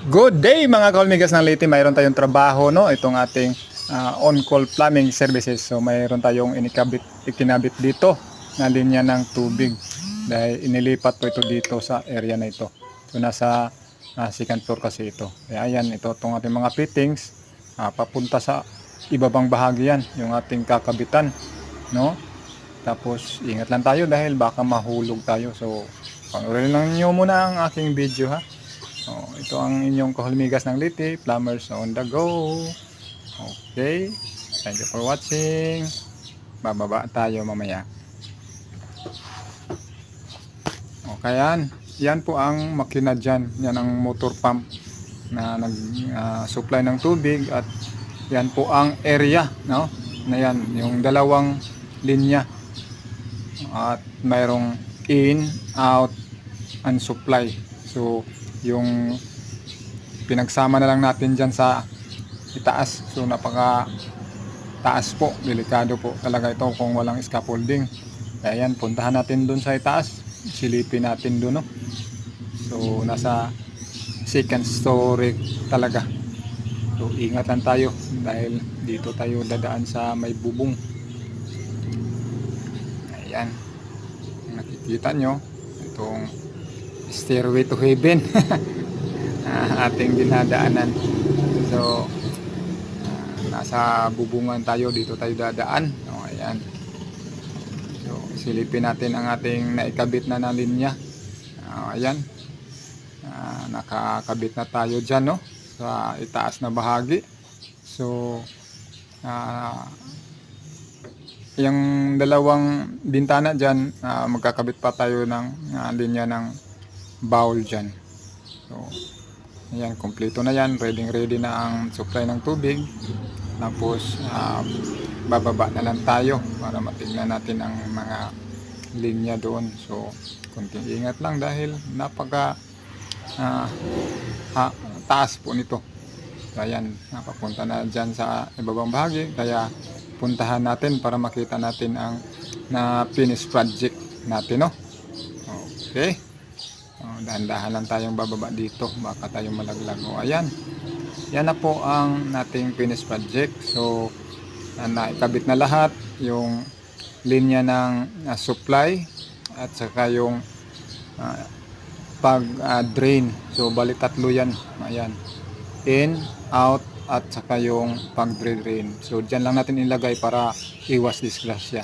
Good day mga kaulmigas ng Leyte, mayroon tayong trabaho, no? Itong ating on-call plumbing services. So mayroon tayong ikinabit dito na linya ng tubig dahil inilipat po ito dito sa area na ito. So nasa second floor kasi ito. Kaya ayan, ito itong ating mga fittings papunta sa ibabang bahagi yan, yung ating kakabitan, no? Tapos ingat lang tayo dahil baka mahulog tayo. So panoorin lang nyo muna ang aking video, ha. Ito ang inyong kahulmigas ng Leyte, plumbers on the go. Okay, thank you for watching. Bababa tayo mamaya. Okay, yan po ang makina dyan. Yan ang motor pump na nag-supply ng tubig. At yan po ang area, no? Na yan, yung dalawang linya. At mayroong in, out, and supply. So yung pinagsama na lang natin dyan sa itaas. So napaka taas po, delikado po talaga ito kung walang scaffolding. Kaya yan, puntahan natin dun sa itaas, silipin natin dun, no? So nasa second story talaga. So ingat lang tayo dahil dito tayo dadaan sa may bubong. Ayan, nakikita nyo itong stairway to heaven. Ating dinadaanan. So nasa bubungan tayo, dito tayo dadaan. Ayan. So silipin natin ang ating naikabit na linya. Ayan. Nakakabit na tayo dyan, no? Sa itaas na bahagi. So yung dalawang bintana dyan, magkakabit pa tayo ng linya ng bowl dyan. So ayan, kompleto na yan, ready na ang supply ng tubig. Tapos bababa na lang tayo para matignan natin ang mga linya doon. So kunting ingat lang dahil napaka taas po nito. So ayan, napapunta na dyan sa ibabang bahagi, kaya puntahan natin para makita natin ang na finish project natin, no? Okay, dahan-dahan lang tayong bababa dito, baka tayong malaglag. Ayan, yan na po ang nating finish project. So naikabit na lahat yung linya ng supply at saka yung pag drain. So bali tatlo yan. Ayan, in, out, at saka yung pag drain. So dyan lang natin ilagay para iwas disgrasya.